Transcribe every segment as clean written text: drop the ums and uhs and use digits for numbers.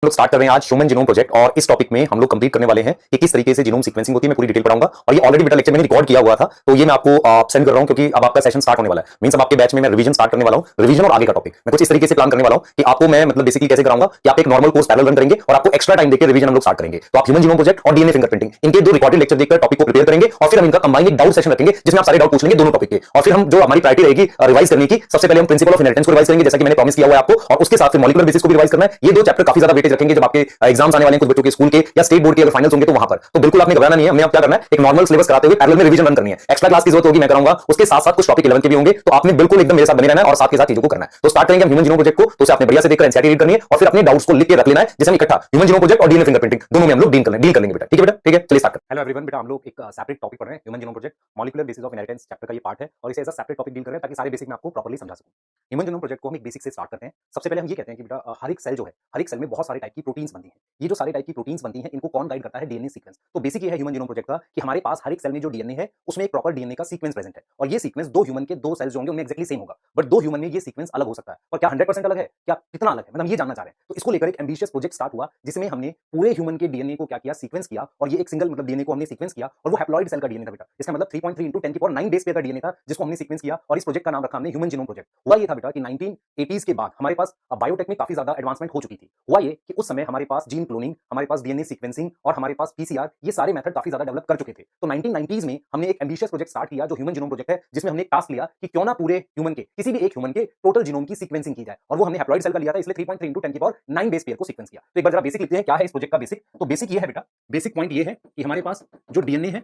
लोग स्टार्ट कर रहे हैं आज ह्यूमन जीनोम प्रोजेक्ट और इस टॉपिक में हम लोग कंप्लीट करने वाले हैं कि किस तरीके से जीनोम सीक्वेंसिंग होती है। मैं पूरी डिटेल पढ़ाऊंगा और ये ऑलरेडी बेटा लेक्चर मैंने रिकॉर्ड किया हुआ था, तो ये मैं आपको सेंड कर रहा हूं क्योंकि अब आपका सेशन स्टार्ट होने वाला है। मींस अब आपके बैच में मैं रिवीजन स्टार्ट करने वाला हूं। रिवीजन और आगे का टॉपिक मैं कुछ इस तरीके से प्लान करने वाला हूं कि आपको मैं मतलब बेसिकली कैसे कराऊंगा कि आप एक नॉर्मल कोर्स पैरेलल रन करेंगे और आपको एक्स्ट्रा टाइम देकर रिवीजन हम लोग स्टार्ट करेंगे। तो आप ह्यूमन जीनोम प्रोजेक्ट और डीएनए फिंगरप्रिंटिंग इनके दो रिकॉर्डेड लेक्चर देखकर टॉपिक को प्रिपेयर करेंगे और फिर हम इनका कंबाइंड एक डाउट सेशन रखेंगे जिसमें आप सारे डाउट पूछ लेंगे दोनों टॉपिक के। और फिर हम जो हमारी प्रायोरिटी रहेगी रिवाइज करने की, सबसे पहले हम प्रिंसिपल ऑफ इनहेरिटेंस को रिवाइज करेंगे जैसा कि मैंने प्रॉमिस किया हुआ है आपको, और उसके साथ फिर मॉलिक्यूलर बेसिस को भी रिवाइज करना है। ये दो चैप्टर काफी ज्यादा वेटेज रखेंगे जब आपके एग्जाम्स आने वाले हैं कुछ बच्चों के स्कूल के या स्टेट बोर्ड के अगर फाइनल्स होंगे तो वहां पर। तो बिल्कुल आपने घबराना नहीं है, हमें अब क्या करना है एक नॉर्मल सिलेबस कराते हुए पैरेलल में रिवीजन रन करनी है। एक्स्ट्रा क्लास की जरूरत होगी मैं कराऊंगा, उसके साथ साथ कुछ टॉपिक 11 के भी होंगे, तो आपने बिल्कुल एकदम मेरे साथ बने रहना है और साथ के साथ चीजों को करना है। तो स्टार्ट करेंगे हम ह्यूमन जीनोम प्रोजेक्ट को, तो आपने बढ़िया से देखकर एनसीईआरटी रीड करनी है और फिर अपने डाउट्स को लिख के रख लेना है, जैसे हम इकट्ठा ह्यूमन जीनोम प्रोजेक्ट और डीएनए फिंगरप्रिंटिंग दोनों में हम लोग डील करेंगे बेटा। ठीक है बेटा, ठीक है, चलिए स्टार्ट करते हैं। हेलो एवरीवन, बेटा हम लोग एक सेपरेट टॉपिक पढ़ रहे हैं human genome project molecular basis of inheritance chapter का ये पार्ट है और इसे as a separate topic deal कर रहे हैं ताकि सारे बेसिक मैं आपको प्रॉपर्ली समझा सकूं। ह्यूमन जीनोम प्रोजेक्ट को हम एक बेसिक से स्टार्ट करते हैं। सबसे पहले हम ये कहते हैं कि बेटा हर एक सेल जो है, हर एक सेल में बहुत सारे टाइप की प्रोटीन्स बनती हैं। ये जो सारे टाइप की प्रोटीन्स बनती हैं इनको कौन गाइड करता है? DNA sequence. तो बेसिक ये है ह्यूमन जीनोम प्रोजेक्ट का कि हमारे पास हर एक सेल में जो डीएनए है उसमें एक प्रॉपर डीएनए का सीक्वेंस प्रेजेंट है और ये सीक्वेंस दो ह्यूमन के दो सेल्स जो होंगे उनमें एक्जेक्टली सेम होगा, बट दो ह्यूमन में ये सीक्वेंस अलग हो सकता है। और क्या 100% अलग है? क्या कितना अलग है, मतलब ये जानना चाह रहे हैं। तो इसको लेकर एक एम्बिशियस प्रोजेक्ट स्टार्ट हुआ जिसमें हमने पूरे ह्यूमन के डीएनए को क्या किया, सीक्वेंस किया, और ये एक सिंगल मतलब डीएनए को हमने सीक्वेंस किया और वो हैप्लॉइड सेल का डीएनए था बेटा। इसका मतलब 3.3 × 10⁹ बेस पेयर का डीएनए था जिसको हमने सीक्वेंस किया और इस प्रोजेक्ट का नाम रखा हमने ह्यूमन जीनोम प्रोजेक्ट। हुआ ये था बेटा कि 1980s के बाद हमारे पास बायोटेक में काफी ज्यादा एडवांसमेंट हो चुकी थी। हुआ ये कि उस समय हमारे पास जीन क्लोनिंग, हमारे पास डीएनए सीक्वेंसिंग और हमारे पास पीसीआर, ये सारे मेथड काफी ज्यादा डेवलप कर चुके थे। तो 1990s में हमने एक एम्बिशियस प्रोजेक्ट स्टार्ट किया जो ह्यूमन जीनोम प्रोजेक्ट है, जिसमें हमने एक टास्क लिया कि क्यों ना पूरे ह्यूमन के किसी भी एक ह्यूमन के टोटल जीनोम की सीक्वेंसिंग की जाए, और वो हमने हैप्लॉइड सेल का लिया था, इसलिए 3.3 × 10⁹ बेस पेयर को सीक्वेंस किया। तो एक बार जरा बेसिक लिखते हैं क्या है इस प्रोजेक्ट का बेसिक। तो बेसिक ये है बेटा, बेसिक पॉइंट ये है कि हमारे पास जो डीएनए है,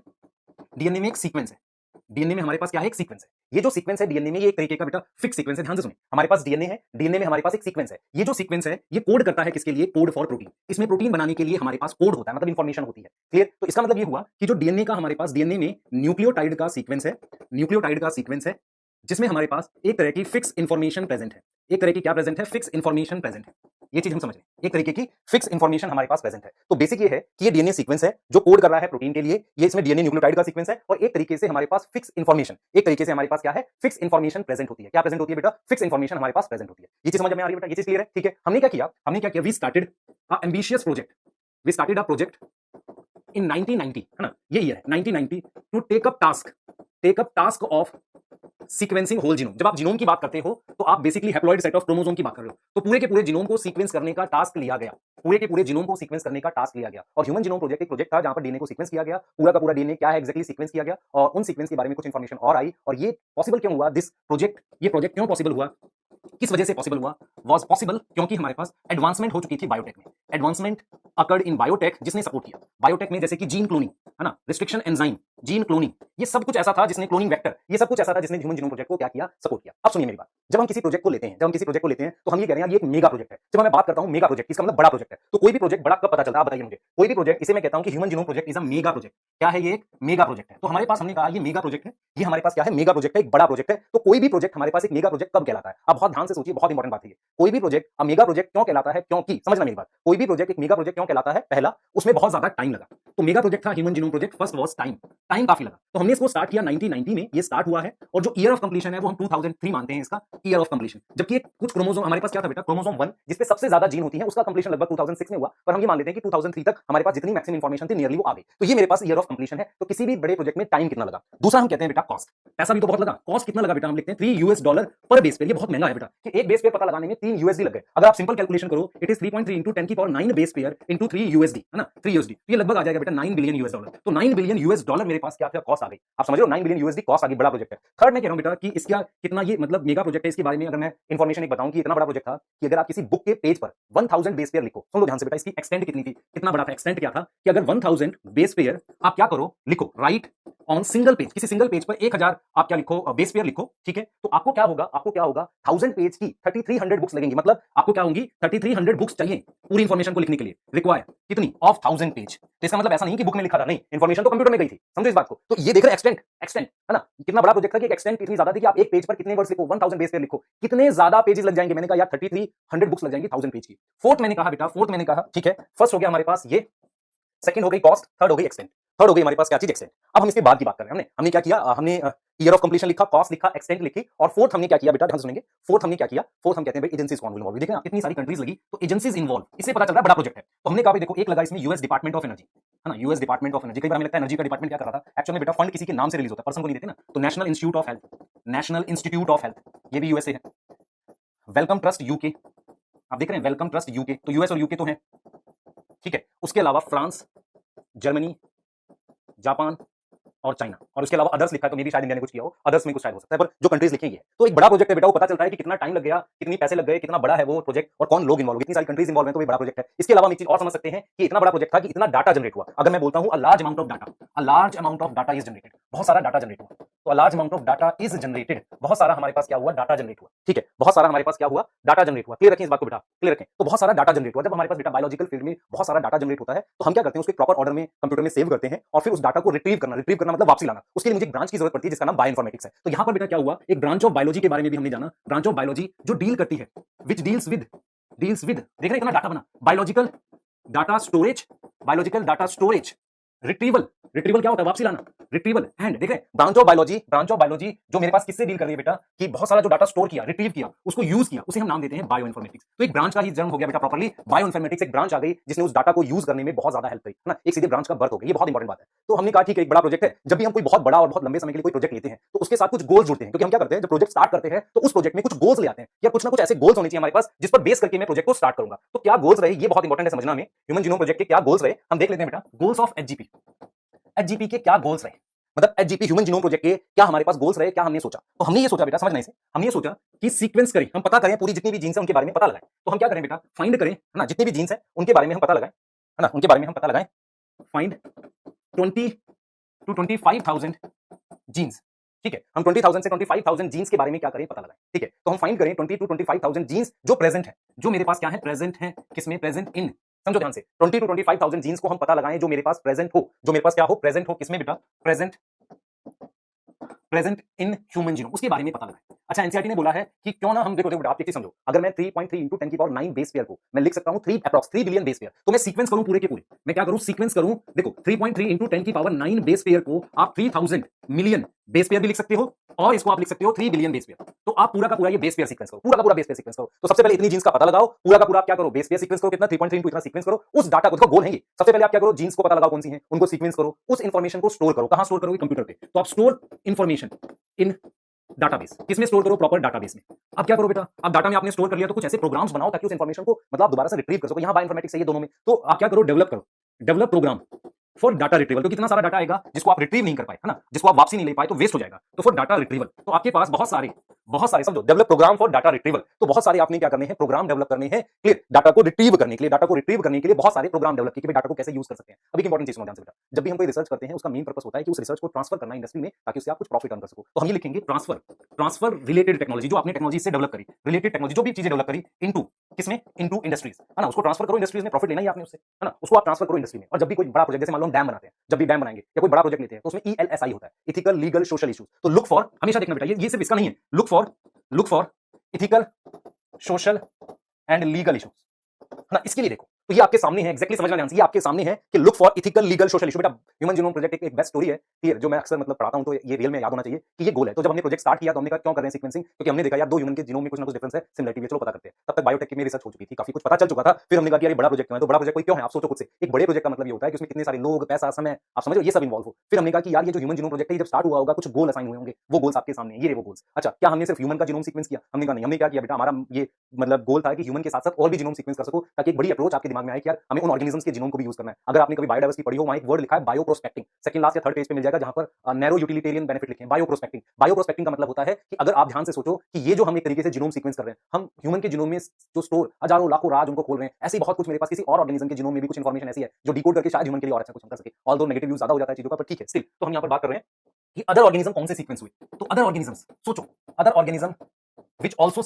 डीएनए में एक सीक्वेंस है। डीएनए में हमारे पास क्या है? एक सीक्वेंस है। ये जो सीक्वेंस है डीएनए में, ये एक तरीके का बेटा फिक्स सीक्वेंस है। ध्यान से सुनिए, हमारे पास डीएनए है, डीएनए में हमारे पास एक सीक्वेंस है। ये जो सीक्वेंस है ये कोड करता है किसके लिए? Code for protein. इसमें प्रोटीन बनाने के लिए हमारे पास कोड होता है, मतलब इंफॉर्मेशन होती है। क्लियर? तो इसका मतलब ये हुआ कि जो डीएनए का हमारे पास, डीएनए में न्यूक्लियोटाइड का सीक्वेंस है, न्यूक्लियोटाइड का सीक्वेंस है जिसमें हमारे पास एक तरह की फिक्स इंफॉर्मेशन प्रेजेंट है। एक तरह की क्या प्रेजेंट है? फिक्स इंफॉर्मेशन प्रेजेंट है। ये चीज हम समझ रहे हैं, एक तरीके की फिक्स इंफॉर्मेशन हमारे पास प्रेजेंट है। तो बेसिक ये है कि ये डीएनए सीक्वेंस है जो कोड कर रहा है प्रोटीन के लिए। ये इसमें डीएनए न्यूक्लियोटाइड का सीक्वेंस है और एक तरीके से हमारे पास फिक्स इंफॉर्मेशन, एक तरीके से हमारे पास क्या है? फिक्स इंफॉर्मेशन प्रेजेंट होती है। क्या प्रेजेंट होती है बेटा? फिक्स इंफॉर्मेशन हमारे पास प्रेजेंट होती है। ये चीज समझ में आ रही है बेटा? ये चीज क्लियर है? ठीक है, हमने क्या किया? We started a ambitious project. We started a project in 1990, है ना, ये ईयर है 1990, to take up task of sequencing whole genome. जब आप जीनोम की बात करते हो तो आप basically haploid set of chromosome की बात कर रहे हो। तो पूरे के पूरे जीनोम को सीक्वेंस करने का टास्क लिया गया, पूरे के पूरे जीनोम को सीक्वेंस करने का टास्क लिया गया। और ह्यूमन जीनोम प्रोजेक्ट एक प्रोजेक्ट था जहां पर डीएनए को सीक्वेंस किया गया, पूरा का पूरा डीएनए क्या है एग्जैक्टली सीक्वेंस किया गया, और उन सीक्वेंस के बारे में कुछ इंफॉर्मेशन और आई। और ये पॉसिबल क्यों हुआ? दिस प्रोजेक्ट, ये प्रोजेक्ट क्यों पॉसिबल हुआ, किस वजह से पॉसिबल हुआ? वाज पॉसिबल क्योंकि हमारे पास एडवांसमेंट हो चुकी थी बायोटेक में। एडवांसमेंट अकर्ड इन बायोटेक, जिसने सपोर्ट किया बायोटेक में, जैसे कि जीन क्लोनिंग, है ना, रिस्ट्रिक्शन एंजाइम, जीन क्लोनिंग, ये सब कुछ ऐसा था जिसने, क्लोनिंग वेक्टर, ये सब कुछ ऐसा था जिसने ह्यूमन जीनोम प्रोजेक्ट को क्या किया? सपोर्ट किया। अब सुनिए मेरी बात, जब हम किसी प्रोजेक्ट को लेते हैं, तो हम ये कह रहे हैं ये एक मेगा प्रोजेक्ट है। जब मैं बात करता हूं मेगा प्रोजेक्ट, इसका मतलब बड़ा प्रोजेक्ट है। तो कोई भी प्रोजेक्ट बड़ा कब पता चलता है? आप बताइए मुझे। कोई भी प्रोजेक्ट, इसे मैं कहता हूं कि human genome project is a mega project. क्या है ये? एक मेगा प्रोजेक्ट है। तो हमारे पास, हमने कहा ये मेगा प्रोजेक्ट है, ये हमारे पास क्या है? मेगा प्रोजेक्ट है, एक बड़ा प्रोजेक्ट है। तो कोई भी प्रोजेक्ट हमारे पास एक मेगा प्रोजेक्ट कब कहलाता है? अब बहुत ध्यान से सोचिए, बहुत इंपॉर्टेंट बात है। कोई भी प्रोजेक्ट अब मेगा प्रोजेक्ट क्यों कहलाता है? क्योंकि, समझना मेरी बात, कोई भी प्रोजेक्ट एक मेगा प्रोजेक्ट क्यों कहलाता है? पहला, उसमें बहुत ज्यादा टाइम लगा। तो मेगा प्रोजेक्ट था human genome project, first was time काफी लगा। तो हमने इसको स्टार्ट किया 1990 में, ये स्टार्ट हुआ है, और जो ईयर ऑफ कंप्लीशन है वो हम 2003 मानते हैं इसका ईयर ऑफ कंप्लीशन। जबकि एक कुछ क्रोमोसोम हमारे पास क्या था बेटा? क्रोमोसोम 1, जिसपे सबसे ज्यादा जीन होती है, उसका कंप्लीशन लगभग 2006 में हुआ, पर हम ये मान लेते हैं कि 2003 तक हमारे पास जितनी मैक्सिमम इंफॉर्मेशन थी नियरली वो आ गई। तो ये मेरे पास ईयर ऑफ कंप्लीशन है। तो किसी भी बड़े प्रोजेक्ट में टाइम कितना लगा। दूसरा हम कहते हैं बेटा कॉस्ट, पैसा भी तो बहुत लगा। कॉस्ट कितना लगा बेटा? हम लिखते हैं $3 पर बेस पेयर। ये बहुत महंगा है बेटा कि एक बेस पेयर पता लगाने में $3 लग गए। अगर आप सिंपल कैलकुलेशन करो, it is 3.3 × 10⁹ base pair into $3, है ना, $3, ये लगभग आ जाएगा बेटा $9 बिलियन। तो $9 बिलियन मेरे पास क्या था? कॉस्ट आ गई। आप समझ रहे हो, $9 बिलियन कॉस्ट आ गई, बड़ा प्रोजेक्ट है। थर्ड मैं कह रहा हूं बेटा कि इसका कितना ये मतलब मेगा प्रोजेक्ट है, इसके बारे में अगर मैं इंफॉर्मेशन एक बताऊं कि इतना बड़ा प्रोजेक्ट था कि अगर आप किसी बुक के पेज पर 1000 बेस पेयर लिखो, सुन लो ध्यान से बेटा, इसकी एक्सटेंट कितनी थी, कितना बड़ा था? एक्सटेंट क्या था कि अगर 1000 बेस पेयर आप क्या करो, लिखो, राइट ऑन सिंगल पेज, किसी सिंगल पेज पर 1000 आप क्या लिखो? बेस पेयर लिखो, ठीक है। तो आपको क्या होगा? 1000 पेज की 3300 बुक्स लगेंगी। मतलब आपको क्या होंगी? 3300 बुक्स चाहिए पूरी इंफॉर्मेशन को लिखने के लिए। रिक्वायर कितनी? Of 1000 page. तो इसका मतलब ऐसा नहीं कि बुक में लिखा था, नहीं, इंफॉर्मेशन तो कंप्यूटर में गई थी। समझो इस बात को। तो ये देख रहे एक्सटेंट, है ना, कितना बड़ा प्रोजेक्ट था कि एक्सटेंट इतनी ज्यादा थी कि आप एक पेज पर कितने वर्ड्स लिखो? 1000 बेस पेयर लिखो, कितने ज्यादा पेजेस लग जाएंगे? मैंने कहा यार 3300 बुक्स लग जाएंगी 1000 पेज की। फोर्थ मैंने कहा बेटा, ठीक है, फर्स्ट हो गया हमारे पास ये, सेकंड हो गई कॉस्ट, थर्ड हो गई एक्सटेंट। थर्ड हो गई हमारे पास क्या चीज, एक्सटेंट। अब हम इसके बाद की बात कर रहे हैं। हमने क्या किया, हमने ईयर ऑफ कंप्लीशन लिखा, कॉस्ट लिखा, एक्सटेंट लिखी, और फोर्थ हमने क्या किया बेटा, ध्यान से सुनेंगे। फोर्थ हमने क्या किया, फोर्थ हम कहते हैं भाई एजेंसीज कौन इन्वॉल्व। देखिए ना कितनी सारी कंट्रीज लगी, तो एजेंसीज इन्वॉल्व, इससे पता चल रहा है बड़ा प्रोजेक्ट है। तो हमने कहा भाई देखो, एक लगा इसमें यूएस डिपार्टमेंट ऑफ एनर्जी, है ना, यूएस डिपार्टमेंट ऑफ एनर्जी। कई बार हमें लगता है एनर्जी का डिपार्टमेंट क्या कर रहा था, एक्चुअली में बेटा फंड किसी के नाम से रिलीज होता है, पर्सन को नहीं देते ना। तो national institute of health, national institute of health, ये भी यूएसए है। वेलकम ट्रस्ट यूके, आप देख रहे हैं वेलकम ट्रस्ट यूके, तो यूएस और यूके तो है, ठीक है। उसके अलावा फ्रांस, जर्मनी, जापान और चाइना, और उसके अलावा अदर्स लिखा है, तो मे भी शायद इंडिया ने कुछ किया हो, अदर्स में कुछ शायद हो सकता है, पर जो कंट्रीज लिखी है। तो एक बड़ा प्रोजेक्ट है बेटा, वो पता चलता है कि कितना टाइम लग गया, कितनी पैसे लग गए, कितना बड़ा है वो प्रोजेक्ट, और कौन लोग इन्वॉल्व, कितनी सारी कंट्रीज इन्वॉल्व है, तो ये बड़ा प्रोजेक्ट है। इसके अलावा हम एक चीज और समझ सकते हैं कि इतना बड़ा प्रोजेक्ट था कि इतना डाटा जनरेट हुआ। अगर मैं बोलता हूं a large amount of data, a large amount of data is generated, बहुत सारा डाटा जनरेट हुआ। तो a large amount of data is generated, बहुत सारा हमारे पास क्या हुआ, डाटा जनरेट हुआ, ठीक है, बहुत सारा हमारे पास क्या हुआ, डाटा जनरेट हुआ। क्लियर रखें इस बात को बेटा, क्लियर रखें। तो बहुत सारा डाटा जनरेट हुआ। जब हमारे पास बेटा बायोलॉजिकल फील्ड में बहुत सारा डाटा जनरेट होता है, तो हम क्या करते हैं, उसके प्रॉपर ऑर्डर में कंप्यूटर में सेव करते हैं, और फिर उस डाटा को रिट्रीव करना मतलब वापसी लाना। उसके लिए मुझे एक ब्रांच की जरूरत पड़ती है जिसका नाम बायोइन्फॉर्मेटिक्स है। तो यहां पर बेटा क्या हुआ, एक ब्रांच ऑफ बायोलॉजी के बारे में भी हमने जाना, ब्रांच ऑफ बायोलॉजी जो डील करती है, विच डील्स विद देख रहे हैं इतना डाटा बना, biological data storage, biological data storage, retrieval, retrieval क्या होता है, वापसी लाना, रिट्रीवल। एंड देख रहे हैं ब्रांच ऑफ बायोलॉजी जो मेरे पास किससे डील कर रही है बेटा, कि बहुत सारा जो डाटा स्टोर किया, रिट्रीव किया, उसको यूज किया, उसे हम नाम देते हैं बायोइन्फॉर्मेटिक्स। तो एक ब्रांच का ही जन्म हो गया बेटा प्रॉपर्ली, बायोइन्फॉर्मेटिक्स एक ब्रांच आ गई जिसने उस डाटा को यूज करने में बहुत ज्यादा हेल्प करी, है ना, एक सीधे ब्रांच का बर्थ हो गया। ये बहुत इंपॉर्टेंट बात है। तो हमने कहा ठीक है, एक बड़ा प्रोजेक्ट है। जब भी हम कोई बहुत बड़ा और बहुत लंबे समय के लिए कोई प्रोजेक्ट लेते हैं, तो उसके साथ कुछ गोल्स जुड़ते हैं, क्योंकि हम क्या करते हैं, जब प्रोजेक्ट स्टार्ट करते हैं तो उस प्रोजेक्ट में कुछ गोल्स ले आते हैं, या कुछ ना कुछ ऐसे गोल्स होने चाहिए हमारे पास जिस पर बेस करके मैं प्रोजेक्ट को स्टार्ट करूंगा। तो क्या गोल्स रहे, ये बहुत इंपॉर्टेंट है समझना। में ह्यूमन जीनोम प्रोजेक्ट के क्या गोल्स रहे, हम देख लेते हैं बेटा। गोल्स ऑफ एचजीपी, एचजीपी के क्या गोल्स रहे, मतलब एचजीपी ह्यूमन जीनोम प्रोजेक्ट के क्या हमारे पास गोल्स रहे, क्या हमने सोचा। तो हमने ये सोचा बेटा, समझना इसे, हमने ये सोचा कि सीक्वेंस करें, हम पता करें पूरी जितनी भी जीन्स है उनके बारे में पता लगाएं। तो हम क्या करें बेटा, फाइंड करें, है ना, जितनी भी जीन्स है उनके बारे में हम पता लगाएं, है ना, उनके बारे में हम पता लगाएं। फाइंड 20 to 25,000 जीन्स, ठीक है। हम 20,000 से 25,000 जीन्स के बारे में क्या करें, पता लगाएं, ठीक है। तो हम फाइंड करें 20 to 25,000 जीन्स जो प्रेजेंट है, जो मेरे पास क्या है, प्रेजेंट है, किसमें, प्रेजेंट इन, समझो ध्यान से, 20 to 25,000 जीन्स को हम पता लगाएं जो मेरे पास प्रेजेंट हो, जो मेरे पास क्या हो, प्रेजेंट हो, किसमें बेटा, प्रेजेंट इन ह्यूमन जीनोम, उसके बारे में पता लगाएं। अच्छा, एनसीईआरटी ने बोला है कि क्यों ना हम, देखो देखो आप ये चीज समझो, अगर मैं 3.3 into 10 की पावर 9 बेस पेयर को मैं लिख सकता हूं 3 बिलियन बेस पेयर, तो मैं सीक्वेंस करूं पूरे के पूरे, मैं क्या करूं, सीक्वेंस करूं। देखो 3.3 into 10 की पावर 9 बेस पेयर को आप 3000 मिलियन बेस पेयर भी लिख सकते हो, और इसको आप लिख सकते हो 3 बिलियन बेस पेयर। तो आप पूरा का पूरा ये बेस पेयर सीक्वेंस करो, पूरा का पूरा बेस पेयर सीक्वेंस करो। तो सबसे पहले इतनी जीन्स का पता लगाओ, पूरा का पूरा आप क्या करो, बेस पेयर सीक्वेंस करो, कितना 3.3 into इतना सीक्वेंस करो, उस डाटा को, देखो गोल है ये, सबसे पहले आप क्या करो, जीन्स को पता लगाओ कौन सी है, उनको सीक्वेंस करो, उस इंफॉर्मेशन को स्टोर करो। कहां स्टोर करोगे, कंप्यूटर पे। तो आप स्टोर इंफॉर्मेशन इन डाटाबेस, किसमें स्टोर करो, प्रॉपर डाटाबेस में। अब क्या करो बेटा, अब डाटा में आपने स्टोर कर लिया, तो कुछ ऐसे प्रोग्राम्स बनाओ ताकि उस इंफॉर्मेशन को मतलब आप दोबारा से रिट्रीव कर सको। यहां बायोइन्फॉर्मेटिक्स है ये दोनों में, तो आप क्या करो, डेवलप करो, develop program for data retrieval. तो कितना सारा डाटा आएगा जिसको आप रिट्रीव नहीं कर पाए, है ना, जिसको आप वापसी नहीं ले पाए, तो वेस्ट हो जाएगा। तो फॉर डाटा रिट्रीवल, तो आपके पास बहुत सारे समझो, develop program for data retrieval, तो बहुत सारे आपने क्या करने हैं, प्रोग्राम डेवलप करने हैं, क्लियर, डाटा को रिट्रीव करने के लिए, डाटा को रिट्रीव करने के लिए बहुत सारे प्रोग्राम डेवलप किए कि डाटा को कैसे यूज कर सकते हैं। अभी इंपॉर्टेंट चीज ध्यान से बेटा, जब भी हम कोई रिसर्च करते हैं, उसका मेन पर्पस होता है कि उस रिसर्च को ट्रांसफर करना इंडस्ट्री में, ताकि उससे आप कुछ प्रॉफिट अर्न कर सको। तो हम ये लिखेंगे ट्रांसफर रिलेटेड टेक्नोलॉजी, जो आपने टेक्नोलॉजी से डेवलप करी, रिलेटेड टेक्नोलॉजी जो भी चीजें डेवलप करी, इनटू किसमें, इनटू इंडस्ट्रीज, है ना, उसको ट्रांसफर करो इंडस्ट्रीज में, प्रॉफिट लेना ही आपने उससे, है ना, उसको आप ट्रांसफर करो इंडस्ट्री में। और जब भी कोई बड़ा प्रोजेक्ट, जैसे मान लो हम डैम बनाते हैं, जब भी डैम बनाएंगे या कोई बड़ा प्रोजेक्ट लेते हैं, तो उसमें ELSI होता है, इथिकल लीगल सोशल इश्यूज। तो लुक फॉर, हमेशा देखना बेटा, ये सिर्फ इसका नहीं है, look for ethical social and legal issues, है ना, इसके लिए देखो। तो ये आपके सामने है, एक्जेक्टली समझना ध्यान से, ये आपके सामने है कि look for ethical legal social issue. बेटा ह्यूमन जीनोम प्रोजेक्ट एक बेस्ट स्टोरी है, क्लियर, जो मैं अक्सर मतलब पढ़ाता हूं, तो ये रियल में याद होना चाहिए कि ये गोल है। तो जब हमने प्रोजेक्ट स्टार्ट किया, तो हमने कहा क्यों कर रहे हैं सीक्वेंसिंग, क्योंकि हमने देखा यार दो ह्यूमन के जीनोम में कुछ ना कुछ डिफरेंस है, सिमिलरिटी है, चलो पता करते हैं। तब तक बायोटेक में रिसर्च हो चुकी थी, काफी कुछ पता चल चुका था। फिर हमने कहा कि यार बड़ा प्रोजेक्ट है, तो बड़ा प्रोजेक्ट कोई क्यों है, आप सोचो खुद से। एक बड़े प्रोजेक्ट का मतलब ये होता है कि उसमें कितने सारे लोग, पैसा, समय, आप समझो, ये सब इन्वॉल्व हो। फिर हमने कहा कि यार ये जो ह्यूमन जीनोम प्रोजेक्ट है, जब स्टार्ट हुआ होगा, कुछ गोल असाइन हुए होंगे, वो गोल्स आपके सामने हैं, ये वो गोल्स। अच्छा, क्या हमने सिर्फ ह्यूमन का जीनोम सीक्वेंस किया, हमने कहा नहीं, हमने क्या किया बेटा, हमारा ये मतलब गोल था कि ह्यूमन के साथ साथ और भी जीनोम सीक्वेंस कर सको, ताकि एक बड़ी अप्रोच आपके दिमाग में आए कि यार हमें उन ऑर्गेनिजम्स के जीनोम को भी यूज करना है। अगर आपने कभी बायोडाइवर्सिटी पढ़ी हो, वहां एक वर्ड लिखा है बायोप्रोस्पेक्टिंग, सेकंड लास्ट या थर्ड पेज पे मिल जाएगा, जहां पर नैरो यूटिलिटेरियन बेनिफिट लिखे हैं, बायोप्रोस्पेक्टिंग। बायोप्रोस्पेक्टिंग का मतलब होता है कि अगर आप ध्यान से सोचो कि ये जो हम एक तरीके से जीनोम सीक्वेंस कर रहे हैं, हम ह्यूमन के जीनोम में जो स्टोर हजारों लाखों राज उनको खोल रहे हैं, ऐसे बहुत कुछ मेरे पास किसी और ऑर्गेनिज्म के जीनोम में भी कुछ इंफॉर्मेशन ऐसी है जो डिकोड करके शायद ह्यूमन के लिए और अच्छा कुछ हम कर सके। ऑल्दो नेगेटिव यूज ज्यादा हो जाता है चीजों का, पर ठीक है, स्टिल तो हम यहां पर बात कर रहे हैं कि अदर ऑर्गेनिज्म कौन से सीक्वेंस हुए। तो अदर ऑर्गेनिजम्स सोचो, other organism which also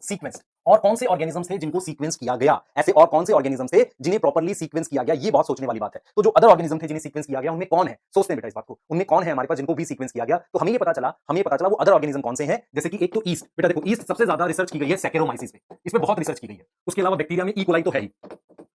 sequenced, और कौन से ऑर्गेनिजम्स थे जिनको सीक्वेंस किया गया, ऐसे और कौन से ऑर्गेनिजम्स थे जिन्हें प्रॉपर्ली सीक्वेंस किया गया, ये बहुत सोचने वाली बात है। तो जो अदर ऑर्गेनिज्म थे जिन्हें सीक्वेंस किया गया, उनमें कौन है, सोचते हैं बेटा इस बात को, उनमें कौन है हमारे पास जिनको भी सीक्वेंस किया गया। तो हमें ये पता चला वो अदर ऑर्गेनिज्म कौन से हैं। जैसे कि एक तो ईस्ट, बेटा देखो ईस्ट सबसे ज्यादा रिसर्च की गई है सैकेरोमाइसिस पे, इसमें बहुत रिसर्च की गई है। उसके अलावा बैक्टीरिया में ई कोलाई तो है ही,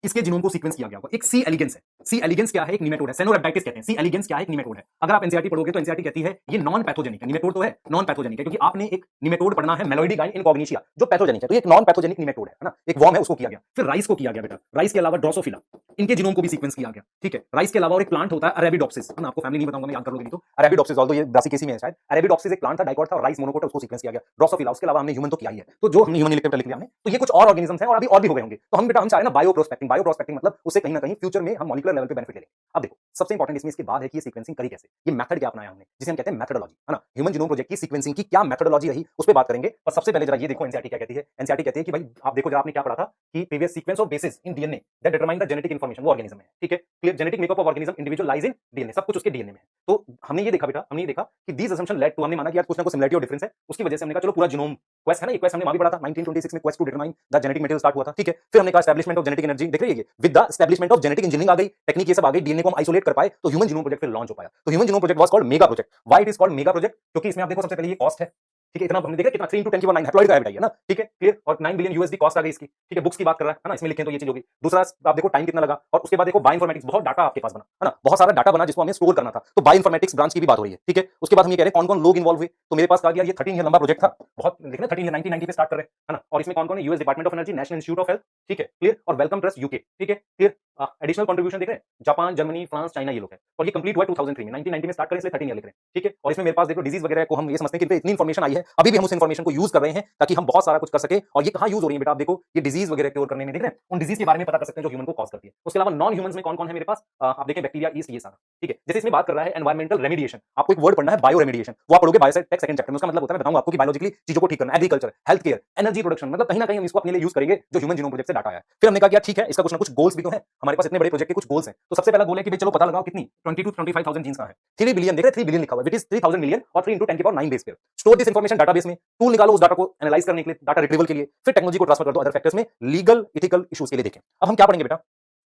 इसके जीनोम को सीक्वेंस किया गया होगा। एक सी एलिगेंस है, सी एलिगेंस क्या है? एक निमेटोड है, सेनोरेप्टाइटिस कहते हैं। सी एलिगेंस क्या है? एक निमेटोड है। अगर आप एनसीईआरटी पढ़ोगे तो एनसीईआरटी कहती है ये नॉन पैथोजेनिक है। निमेटोड तो है, नॉन पैथोजेनिक है, क्योंकि आपने एक निमेटोड पढ़ना है मेलोइडिगाइन इनकॉग्निशिया जो पैथोजेनिक है, तो ये एक नॉन पैथोजेनिक निमेटोड है ना। एक वर्म है, उसको किया गया। फिर राइस को किया गया बेटा। राइस के अलावा ड्रोसोफिला, इनके जीनोम को भी सीक्वेंस किया गया। ठीक है, राइस के अलावा और एक प्लांट होता है अरेबिडोप्सिस, है ना। आपको फैमिली नहीं बताऊंगा मैं, याद कर लोगे नहीं तो। अरेबिडोप्सिस, ऑल्दो ये ब्रासिकेसी में है शायद। अरेबिडोप्सिस एक प्लांट था, डाइकॉट था, और राइस मोनोकोट, उसको सीक्वेंस किया गया। ड्रोसोफिला, उसके अलावा हमने ह्यूमन तो किया ही है। तो जो हमने ह्यूमन इलेक्ट्रिक लिख लिया हमने, तो ये कुछ और ऑर्गेनिजम्स हैं और अभी और भी हो गए होंगे। तो हम बेटा हम चाह रहे हैं ना बायो प्रोस्पेक्टिंग। बायो प्रोस्पेक्टिंग मतलब उससे कहीं ना कहीं फ्यूचर में हम मॉलिक्यूलर लेवल पे बेनिफिट ले लेंगे। अब देखो सबसे इंपॉर्टेंट इसमें इसके बाद है कि ये सीक्वेंसिंग करी कैसे, ये मेथड क्या अपनाया हमने, जिसे हम कहते हैं मेथडोलॉजी, है ना। ह्यूमन जीनोम प्रोजेक्ट की सीक्वेंसिंग की क्या मेथडोलॉजी रही, उस पर बात करेंगे। पर सबसे पहले जरा ये देखो एनसीईआरटी क्या कहती है। एनसीईआरटी कहती है कि भाई आप देखो जरा, आपने क्या पढ़ा था कि previous sequence of basis in DNA that determine the genetic information, वो ऑर्गेनिज्म है। ठीक है, clear. Genetic makeup of organism individual lies in DNA, सब कुछ उसके डीएनए में है। तो हमने ये देखा बेटा, हमने ये देखा कि दीस असम्पशन लेड टू, हमने माना कि यार कुछ ना कुछ सिमिलरिटी और डिफरेंस है, उसकी वजह से हमने कहा चलो पूरा जीनोम क्वेस्ट है ना, ये क्वेस्ट हमने वहां भी पढ़ा था 1926 में, quest to determine the genetic material start हुआ था। ठीक है, फिर हमने कहा एस्टैब्लिशमेंट ऑफ जेनेटिक एनर्जी, देख रही है, with the establishment of genetic engineering आ गई, टेक्निक ये सब आ गई, डीएनए को हम आइसोलेट कर पाए, तो ह्यूमन जीनोम प्रोजेक्ट फिर लॉन्च हो पाया। तो human genome project was called mega project. Why it is called mega project? क्योंकि इसमें आप देखो सबसे पहले ये कॉस्ट है। ठीक है, इतना हमने देखा कितना 3 into 10 की 9 हैप्लॉइड का है बेटा ये ना। ठीक है, क्लियर। और 9 बिलियन यूएसडी कॉस्ट आ गई इसकी। ठीक है, बुक्स की बात कर रहा है ना, इसमें लिखें तो ये चीज होगी। दूसरा आप देखो टाइम कितना लगा, और उसके बाद देखो बायोइन्फॉर्मेटिक्स, बहुत डाटा आपके पास बना, है ना, बहुत सारा डाटा बना जिसको हमें स्टोर करना था, तो बायोइन्फॉर्मेटिक्स ब्रांच की भी बात हो रही है। ठीक है, उसके बाद हम ये कह रहे हैं कौन कौन लोग इन्वॉल्व हुए, तो मेरे पास कहा गया ये 13 ईयर लंबा प्रोजेक्ट था, बहुत लिखना 13 ईयर 1990 पे स्टार्ट कर रहे हैं, है ना। और इसमें कौन कौन है? US department of energy, national institute of health, ठीक है, क्लियर, और वेलकम ट्रस्ट यूके। ठीक है, क्लियर। एडिशनल कंट्रीब्यूशन देख रहे हैं, जापान, जर्मनी, फ्रांस, चाइना, ये लोग हैं। और ये कंप्लीट हुआ 2003 में, 1990 में स्टार्ट करें, इसलिए 13 ईयर लिख रहे हैं। ठीक है, और इसमें मेरे पास देखो डिजीज वगैरह को हम ये समझते हैं कि इतनी इन्फॉर्मेशन आई है, अभी भी हम उस इन्फॉर्मेशन को यूज कर रहे हैं ताकि हम बहुत सारा कुछ कर सके। और ये कहां यूज हो रही है बेटा, आप देखो ये डिजीज वगैरह क्योर करने में, देख रहे हैं, उन डिजीज के बारे में पता कर सकते हैं जो ह्यूमन को कॉज करती है। उसके अलावा नॉन ह्यूमंस में कौन कौन है मेरे पास, आप देखें बैक्टीरिया, ईस्ट, ये सारा। ठीक है, जैसे इसमें बात कर रहा है एनवायरमेंटल रेमेडिएशन, आपको एक वर्ड पढ़ना है बायो रेमेडिएशन, वो आप पढ़ोगे बायोसेट टेक सेकंड चैप्टर में। उसका मतलब होता है, मैं बताऊंगा आपको कि बायोलॉजिकली चीजों को ठीक करना, agriculture, health care, energy production, मतलब कहीं ना कहीं हम इसको अपने लिए यूज करेंगे जो ह्यूमन जीनोम प्रोजेक्ट से डाटा आया है। फिर हमने कहा कि ठीक है, इसका कुछ ना कुछ गोल्स भी तो है, हमारे पास इतने बड़े प्रोजेक्ट के कुछ गोल्स हैं। तो सबसे पहला गोल है कि चलो पता लगाओ कितनी 20 to 25,000 जीन्स कहां है। 3 बिलियन, देख रहे हैं 3 बिलियन लिखा हुआ है, इट इज 3000 मिलियन, और 3 into 10 की पावर 9 बेस पे। स्टोर दिस इंफॉर्मेशन डाटाबेस में, टूल निकालो उस डाटा को एनालाइज करने के लिए, डाटा रिट्रीवल के लिए, फिर टेक्नोलॉजी को ट्रांसफर कर दो अदर फैक्टर्स में, लीगल एथिकल इश्यूज के लिए। देखें अब हम क्या पढ़ेंगे बेटा,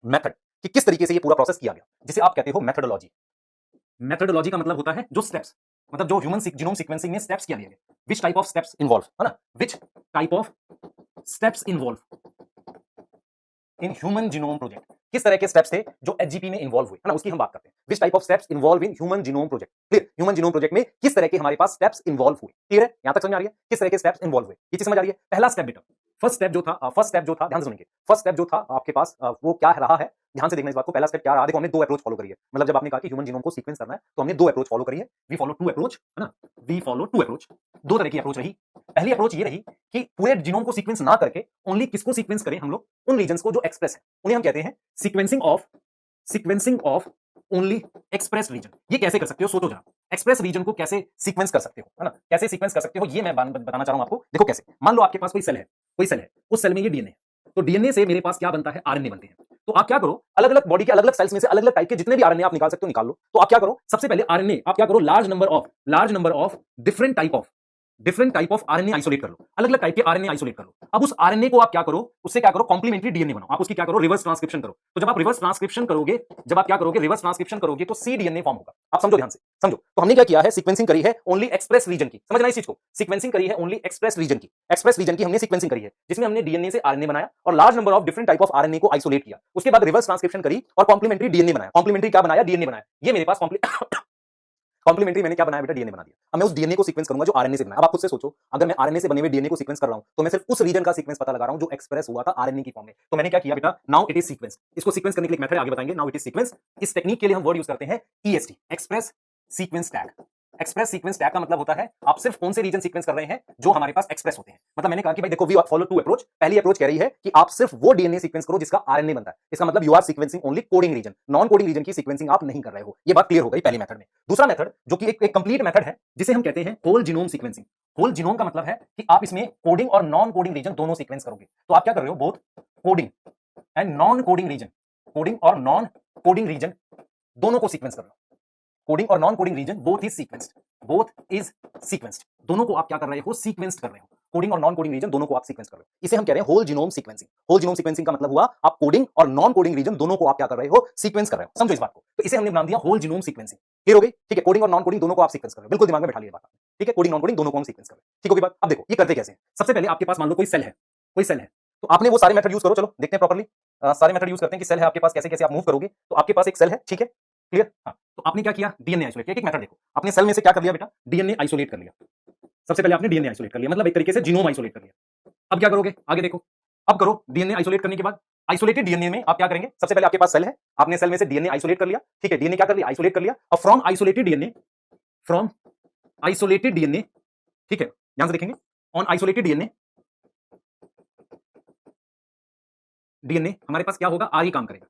मेथड, कि किस तरीके से ये पूरा प्रोसेस किया गया, जिसे आप कहते हो मेथडोलॉजी। मेथडोलॉजी का मतलब होता है जो स्टेप्स, मतलब जो ह्यूमन जीनोम सीक्वेंसिंग में स्टेप्स किया गया, which type of steps involve, है ना, which type of steps involve in human genome project, किस तरह के स्टेप्स थे जो एचजीपी में इन्वॉल्व हुए, है ना, उसकी हम बात करते हैं। Which type of steps involve in human genome project, clear. Human genome project में किस तरह के हमारे पास स्टेप्स इन्वॉल्व हुए, क्लियर है, यहां तक समझ आ रही है, किस तरह के स्टेप्स इन्वॉल्व हुए, ये चीज समझ आ रही है। पहला स्टेप बेटा, फर्स्ट स्टेप जो था, ध्यान से सुनिए, फर्स्ट स्टेप जो था आपके पास वो क्या रहा है, ध्यान से देखना इस बात को। पहला स्टेप क्या रहा, देखो हमने 2 अप्रोच फॉलो करी है, मतलब जब आपने कहा कि ह्यूमन जीनोम को सीक्वेंस करना है तो हमने 2 अप्रोच फॉलो करी है। वी फॉलो 2 अप्रोच, है ना, वी फॉलो 2 अप्रोच, 2 तरह की अप्रोच रही। पहली अप्रोच ये रही कि पूरे जीनोम को सीक्वेंस ना करके ओनली किसको सीक्वेंस करें हम लोग, उन रीजन्स को जो एक्सप्रेस है, उन्हें हम कहते हैं sequencing of only express region. ये कैसे कर सकते हो, सोचो जरा, एक्सप्रेस रीजन को कैसे सीक्वेंस कर सकते हो, है ना, कैसे सीक्वेंस कर सकते हो, ये मैं बताना चाह रहा हूं आपको। देखो कैसे, मान लो आपके पास कोई सेल है, उस सेल में ये डीएनए है, तो डीएनए से मेरे पास क्या बनता है, आरएनए बनते हैं। तो आप क्या करो, अलग अलग बॉडी के अलग अलग सेल्स में से अलग अलग टाइप के जितने भी आरएनए आप निकाल सकते हो निकाल लो। तो आप क्या करो, सबसे पहले आरएनए आप क्या करो, large number of different type of RNA isolate कर लो, अलग अलग टाइप के आरएनए आइसोलेट कर लो। अब उस आरएनए को आप क्या करो, उससे क्या करो, कॉम्प्लीमेंट्री डीएनए बनाओ, आप उसकी क्या करो, रिवर्स ट्रांसक्रिप्शन करो। तो जब आप रिवर्स ट्रांसक्रिप्शन करोगे, तो सी डीएनए फॉर्म होगा। आप समझो, ध्यान से समझो। तो हमने क्या किया है, सीक्वेंसिंग करी है ओनली एक्सप्रेस रीजन की, समझना इस चीज को, सीक्वेंसिंग करी है ओनली एक्सप्रेस रीजन की हमने सीक्वेंसिंग करी है, जिसमें हमने डीएनए से आरएनए बनाया और large number of different type of RNA को आइसोलेट किया। उसके बाद रिवर्स ट्रांसक्रिप्शन करी और कॉम्प्लीमेंट्री डीएनए बनाया। कॉम्प्लीमेंट्री क्या बनाया, डीएनए बनाया। ये मेरे पास कॉम्प्लीमेंट्री मैंने क्या बनाया बेटा, डीएनए बना दिया। अब मैं उस डीएनए को सीक्वेंस करूंगा जो आरएनए से बना है। अब आप खुद से सोचो, अगर मैं आरएनए से बने हुए डीएनए को सीक्वेंस कर रहा हूं तो मैं सिर्फ उस रीजन का सीक्वेंस पता लगा रहा हूं जो एक्सप्रेस हुआ था आरएनए की फॉर्म में। तो मैंने क्या किया बेटा, नाउ इट इज सीक्वेंस। इसको सीक्वेंस करने के लिए एक मेथड आगे बताएंगे, नाउ इट इज सीक्वेंस। इस टेक्निक के लिए हम वर्ड यूज करते हैं EST, express sequence tag. Express sequence tag का मतलब होता है आप सिर्फ कौन से रीजन सीक्वेंस कर रहे हैं जो हमारे पास एक्सप्रेस होते हैं। मतलब मैंने कहा कि भाई देखो, वी फॉलो 2 अप्रोच। पहली अप्रोच कह रही है कि आप सिर्फ वो डीएनए सीक्वेंस करो जिसका आरएनए बनता है। इसका मतलब you are sequencing only coding region, non coding region की सीक्वेंसिंग आप नहीं कर रहे हो। ये बात क्लियर हो गई पहली मेथड में। दूसरा मेथड जो कि एक कंप्लीट मेथड है, जिसे हम कहते हैं whole genome sequencing. Whole genome का मतलब है कि आप इसमें कोडिंग और नॉन कोडिंग रीजन दोनों सीक्वेंस करोगे। तो आप क्या कर रहे हो, both coding and non coding region, coding और नॉन कोडिंग रीजन दोनों को सीक्वेंस कर रहे हो। कोडिंग और non coding region both is sequenced, दोनों को आप क्या कर रहे हो, सीक्वेंस्ड कर रहे हो। कोडिंग और नॉन कोडिंग रीजन दोनों को आप सीक्वेंस कर रहे हो। इसे हम कह रहे हैं whole genome sequencing. Whole genome sequencing का मतलब हुआ आप कोडिंग और नॉन कोडिंग रीजन दोनों को आप क्या कर रहे हो, सीक्वेंस कर रहे हो। समझो इस बात को। तो इसे हमने नाम दिया होल जीनोम सीक्वेंसिंग। क्लियर हो गई, ठीक है। कोडिंग और नॉन कोडिंग दोनों को आप सीक्वेंस कर रहे हो, बिल्कुल दिमाग में बैठा लिया बात, ठीक है। कोडिंग नॉन कोडिंग दोनों को हम सीक्वेंस कर रहे हैं, ठीक होगी बात। अब देखो ये करते कैसे हैं। सबसे पहले आपके पास मान लो कोई सेल है, तो आपने वो सारे मेथड यूज करो, चलो देखते हैं प्रॉपर्ली। सारे मेथड यूज करते हैं कि सेल है आपके पास, कैसे कैसे आप मूव करोगे। तो आपके पास एक सेल है, ठीक है, क्लियर। हाँ, तो आपने क्या किया, डीएनए आइसोलेट किया। एक मेथड देखो, आपने सेल में से क्या कर लिया बेटा, डीएनए आइसोलेट कर लिया। सबसे पहले आपने डीएनए आइसोलेट कर लिया, मतलब एक तरीके से जीनोम आइसोलेट कर लिया। अब क्या करोगे, आगे देखो, अब करो डीएनए आइसोलेट करने के बाद आइसोलेटेड डीएनए में आप क्या करेंगे, सबसे पहले आपके पास सेल है, आपने सेल में से डीएनए आइसोलेट कर लिया, ठीक है, डीएनए क्या कर लिया, आइसोलेट कर लिया। और from isolated DNA, from isolated DNA, ठीक है, ध्यान से देखेंगे, ऑन आइसोलेटेड डीएनए, डीएनए हमारे पास क्या होगा, आरई काम करेगा,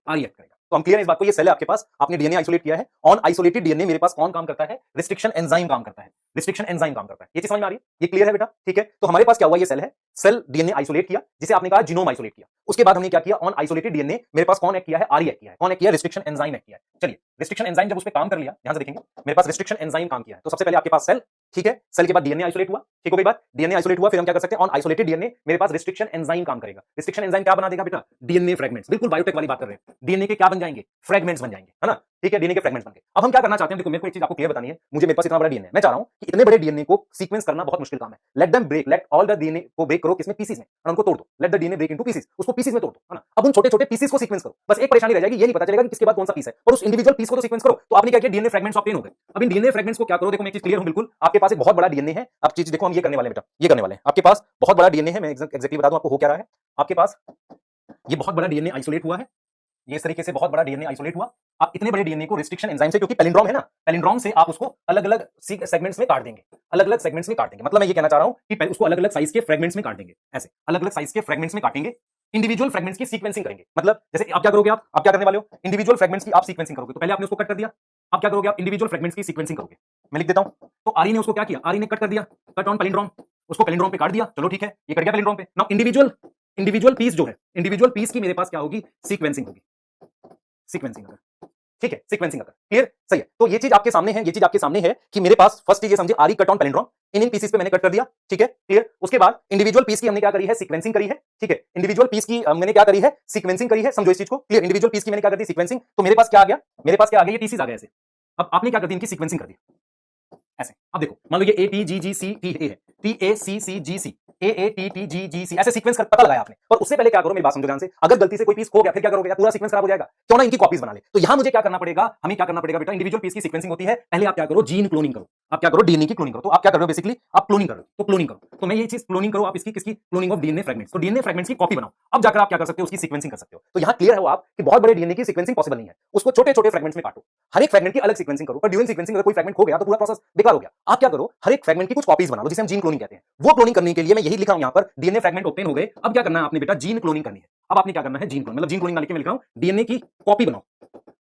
आरई एक्ट करेगा। तो हम क्लियर है इस बात को, ये सेल है आपके पास, आपने डीएनए आइसोलेट किया है, ऑन आइसोलेटेड डीएनए मेरे पास कौन काम करता है, रिस्ट्रिक्शन एंजाइम काम करता है, रिस्ट्रिक्शन एंजाइम काम करता है। ये चीज समझ में आ रही है, ये क्लियर है बेटा, ठीक है। तो हमारे पास क्या हुआ, ये सेल है, सेल डीएनए आइसोलेट किया, जिसे आपने कहा जीनोम आइसोलेट किया। उसके बाद हमने क्या किया, ऑन आइसोलेटेड डीएनए मेरे पास कौन एक्ट किया है, आरई एक्ट किया है। कौन एक्ट किया, रिस्ट्रिक्शन एंजाइम एक्ट किया है। चलिए, रिस्ट्रिक्शन एंजाइम जब उस पे काम कर लिया, ध्यान से देखेंगे, मेरे पास रिस्ट्रिक्शन एंजाइम काम किया है। तो सबसे पहले आपके पास सेल, ठीक है, सेल के बाद डीएनए आइसोलेट हुआ, ठीक हो गई बात, डीएनए आइसोलेट हुआ, फिर हम क्या कर सकते हैं, ऑन आइसोलेटेड डीएनए मेरे पास रिस्ट्रिक्शन एंजाइम काम करेगा। रिस्ट्रिक्शन एंजाइम क्या बना देगा बेटा, डीएनए फ्रेगमेंट्स, बिल्कुल बायोटेक वाली बात कर रहे हैं, डीएनए के क्या बन जाएंगे, फ्रेगमेंट्स बन जाएंगे, है ना, ठीक है, डीएनए के फ्रेगमेंट्स बन गए। अब हम क्या करना चाहते हैं, देखो मेरे को एक चीज आपको क्लियर बतानी है, मेरे पास इतना बड़ा डीएनए, मैं चाह रहा हूं कि इतने बड़े डीएनए को सीक्वेंस करना बहुत मुश्किल काम है। Let them break, let all the DNA को ब्रेक करो, किसमें, पीसेस में, और उनको तोड़ दो, let the DNA break into pieces, उसको पीसेस में तोड़ दो, है ना। अब उन छोटे छोटे पीसेस को सीक्वेंस करो, बस एक परेशानी रह जाएगी, ये नहीं पता चलेगा कि किसके बाद कौन सा पीस है, और उस इंडिविजुअल पीस को तो सीक्वेंस करो। तो आपने क्या किया, डीएनए फ्रेगमेंट्स ऑब्टेन हो गए। अब इन डीएनए फ्रेगमेंट्स को क्या करो, देखो मैं एक चीज क्लियर हूं बिल्कुल, आपके पास एक बहुत बड़ा डीएनए है। अब चीज देखो, हम ये करने वाले हैं बेटा, ये करने वाले हैं, आपके पास बहुत बड़ा डीएनए है। मैं एग्जैक्टली बता दूं आपको हो क्या रहा है, आपके पास ये बहुत बड़ा डीएनए आइसोलेट हुआ है, ये इस तरीके से बहुत बड़ा डीएनए आइसोलेट हुआ। आप इतने बड़े डीएनए को रिस्ट्रिक्शन एंजाइम से, क्योंकि पैलिंड्रोम है ना, पैलिंड्रोम से आप उसको अलग अलग सेगमेंट्स में काट देंगे, अलग अलग सेगमेंट्स में काट देंगे। मतलब मैं ये कहना चाह रहा हूं कि उसको अलग अलग साइज के फ्रेगमेंट्स में काट देंगे, ऐसे अलग अलग साइज के फ्रेगमेंट्स में काटेंगे, इंडिविजुअल फ्रेगमेंट्स की सीक्वेंसिंग करेंगे। मतलब जैसे आप क्या करोगे, आप क्या करने वाले हो, इंडिविजुअल फ्रेगमेंट्स की आप सीक्वेंसिंग करोगे। तो पहले आपने उसको कट कर दिया, आप क्या करोगे, आप इंडिविजुअल फ्रेगमेंट्स की सीक्वेंसिंग करोगे। मैं लिख देता हूं, तो आरी ने उसको क्या किया, आरी ने कट कर दिया, कट ऑन पैलिंड्रोम, उसको पैलिंड्रोम पे काट दिया, चलो ठीक है, ये कट गया पैलिंड्रोम पे। नाउ इंडिविजुअल पीस जो है, इंडिविजुअल पीस की मेरे पास क्या होगी, सीक्वेंसिंग होगी, सीक्वेंसिंग अगर, ठीक है, सीक्वेंसिंग अगर, क्लियर, सही है। तो ये चीज आपके सामने है, ये चीज आपके सामने है कि मेरे पास फर्स्ट चीज ये समझे, आरी cut on palindrome, in pieces पे मैंने कट कर दिया, ठीक है, क्लियर। उसके बाद इंडिविजुअल पीस की हमने क्या करी है, सीक्वेंसिंग करी है, ठीक है, इंडिविजुअल पीस की मैंने क्या करी है, सीक्वेंसिंग करी है, समझो इस चीज को, क्लियर। इंडिविजुअल पीस की मैंने क्या कर दी, सीक्वेंसिंग। तो मेरे पास क्या आ गया, मेरे पास क्या आ गया, ये पीसेस आ गए ऐसे। अब आपने क्या कर दी, इनकी सीक्वेंसिंग कर दी ऐसे। अब देखो, मान लो ये ATGGCT है, TACCGC, AATTGGC, ऐसे सीक्वेंस कर पता लगाया आपने। और उससे पहले क्या करो, मेरी बात समझो ध्यान से, अगर गलती से कोई पीस खो गया, फिर क्या करोगे, पूरा सीक्वेंस खराब हो जाएगा। क्यों ना इनकी कॉपीज बना ले। तो यहां मुझे क्या करना पड़ेगा, हमें क्या करना पड़ेगा बेटा, इंडिविजुअल पीस की सीक्वेंसिंग होती है, पहले आप क्या करो, जीन क्लोनिंग करो, आप क्या करो, डीएनए की क्लोनिंग करो। तो आप क्या कर रहे हो, बेसिकली आप क्लोनिंग कर रहे हो, तो क्लोनिंग करो। तो मैं ये चीज क्लोनिंग करो, आप इसकी किसकी, क्लोनिंग ऑफ डीएनए फ्रेगमेंट्स। तो डीएनए फ्रेगमेंट्स की कॉपी बनाओ, अब जाकर आप क्या कर सकते हो, उसकी सीक्वेंसिंग कर सकते हो। तो यहां क्लियर है वो आप कि बहुत बड़े डीएनए की सीक्वेंसिंग पॉसिबल नहीं है, उसको छोटे छोटे फ्रेगमेंट्स में काटो, हर एक फ्रेगमेंट की अलग सीक्वेंसिंग करो। पर ड्यूरिंग सीक्वेंसिंग अगर कोई फ्रेगमेंट खो गया तो पूरा प्रोसेस बेकार हो गया। आप क्या करो, हर एक फ्रेगमेंट की कुछ कॉपीज बना लो, जिसे हम जीन क्लोनिंग कहते हैं। वो क्लोनिंग करने के लिए मैं यही लिखा हूं यहां पर, डीएनए फ्रेगमेंट ऑब्टेन हो गए। अब क्या करना है आपने बेटा, जीन क्लोनिंग करनी है। अब आपने क्या करना है, जीन क्लोनिंग, मतलब जीन क्लोनिंग ना लिख के मैं लिख रहा हूं, डीएनए की कॉपी बनाओ।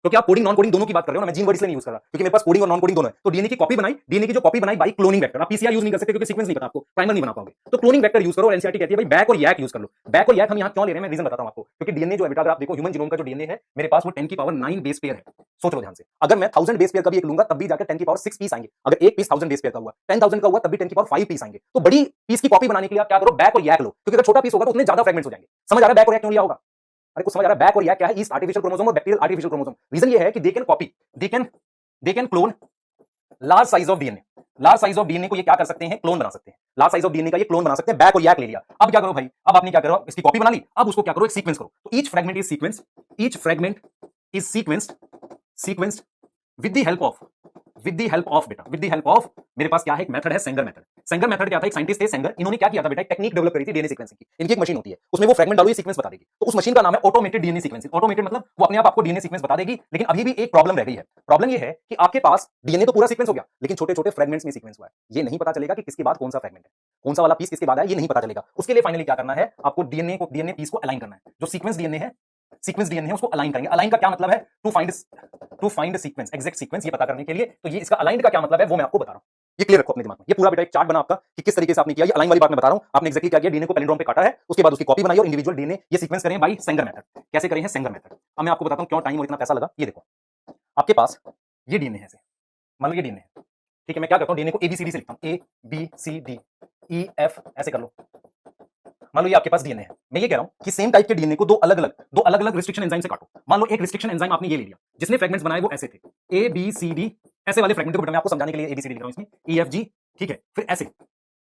क्योंकि आप कोडिंग नॉन कोडिंग दोनों की बात कर रहे हो ना, मैं जीन वर्ड इसलिए नहीं यूज कर रहा क्योंकि मेरे पास कोडिंग और नॉन कोडिंग दोनों है। तो डीएनए की कॉपी बनाई, डीएनए की जो कॉपी बनाई बाई क्लोनिंग वेक्टर। आप पीसीआर यूज नहीं कर सकते क्योंकि सीक्वेंस नहीं पता आपको, प्राइमर नहीं बना पाओगे। तो क्लोनिंग वेक्टर यूज करो, और एनसीईआरटी कहती है भाई बैक और यैक यूज कर लो। बैक और यैक हम यहां क्यों ले रहे हैं, मैं रीजन बताता हूं आपको। क्योंकि डीएनए जो है बेटा, अगर आप देखो ह्यूमन जीनोम का जो डीएनए है, मेरे पास वो 10 की पावर 9 बेस पेयर है। सोच लो ध्यान से, अगर मैं 1000 बेस पेयर का भी एक लूंगा तब भी जाकर 10 की पावर 6 पीस आएंगे। अगर एक पीस 1000 बेस पेयर का हुआ, 10,000 का हुआ तब भी 10 की पावर 5 पीस आएंगे। तो बड़ी पीस की कॉपी बनाने के लिए आप क्या करो, बैक और यैक लो, क्योंकि अगर छोटा पीस होगा तो उतने ज्यादा फ्रेगमेंट्स हो जाएंगे। समझ आ रहा है बैक और यैक क्यों लिया होगा? अरे कुछ समझ आ रहा है बैक और यैक क्या है? ईस्ट आर्टिफिशियल क्रोमोसोम और बैक्टीरियल आर्टिफिशियल क्रोमोसोम। रीजन ये है कि they can copy, they can clone large size of DNA. Large size of DNA को ये क्या कर सकते हैं, क्लोन बना सकते हैं। लार्ज साइज ऑफ डीएनए का ये क्लोन बना सकते हैं। बैक और यैक ले लिया। अब क्या करो भाई, अब आपने क्या करो, इसकी कॉपी बना ली, अब उसको क्या करो, एक सीक्वेंस करो। तो each fragment is sequence, each fragment is sequenced with the help of बेटा, विद द हेल्प ऑफ, मेरे पास क्या है, एक मेथड है सेंगर मेथड। सेंगर मेथड क्या था, एक साइंटिस्ट थे सेंगर, इन्होंने क्या किया था बेटा, एक टेक्निक डेवलप करी थी डीएनए सीक्वेंसिंग की। इनकी एक मशीन होती है, उसमें वो फ्रेगमेंट डालो, ये सीक्वेंस बता देगी। तो उस मशीन का नाम है ऑटोमेटेड डीएनए सीक्वेंसिंग। ऑटोमेटेड मतलब वो अपने आप आपको डीएनए सीक्वेंस बता देगी। लेकिन अभी भी एक प्रॉब्लम रह गई है। प्रॉब्लम ये है कि आपके पास डीएनए तो पूरा सीक्वेंस हो गया, लेकिन छोटे छोटे फ्रेगमेंट्स में सीक्वेंस हुआ है। ये नहीं पता चलेगा कि किसके बाद कौन सा फ्रेगमेंट है, कौन सा वाला पीस किसके बाद है, ये नहीं पता चलेगा। उसके लिए फाइनली क्या करना है, आपको डीएनए पीस को अलाइन करना है। जो सीक्वेंस डीएनए है उसको अलाइन करेंगे। अलाइन का क्या मतलब है, to find sequence, exact sequence, ये पता करने के लिए। तो ये इसका अलाइन का क्या मतलब है वो मैं आपको बता रहा हूं। ये क्लियर रखो अपने दिमाग में। ये पूरा बेटा एक चार्ट बना आपका कि किस तरीके से आपने किया। ये अलाइन वाली बात मैं बता रहा हूं। आपने एग्जैक्टली क्या किया, डीएनए को पैलिंड्रोम पे काटा है, उसके बाद उसकी कॉपी बनाई और इंडिविजुअल डीएनए ये सीक्वेंस करें बाय सेंगर मेथड। कैसे करें सेंगर मेथड, अब मैं आपको बताता हूं क्यों टाइम और इतना पैसा लगा। ये देखो आपके पास ये डीएनए है, मान लो ये डीएनए है, ठीक है। मैं क्या करता हूं, डीएनए को ABCD से लिखता हूं, ABCDEF ऐसे कर लो। मान लो ये आपके पास डीएनए है। मैं ये कह रहा हूं कि सेम टाइप के डीएनए को दो अलग अलग रिस्ट्रिक्शन एंजाइम से काटो। मान लो एक रिस्ट्रिक्शन एंजाइम आपने ये ले लिया, जिसने फ्रेगमेंट्स बनाए वो ऐसे थे, ABCD ऐसे वाले फ्रेगमेंट। मैं आपको समझाने के लिए ABCD लिख रहा हूं इसमें, EFG, ठीक है, फिर ऐसे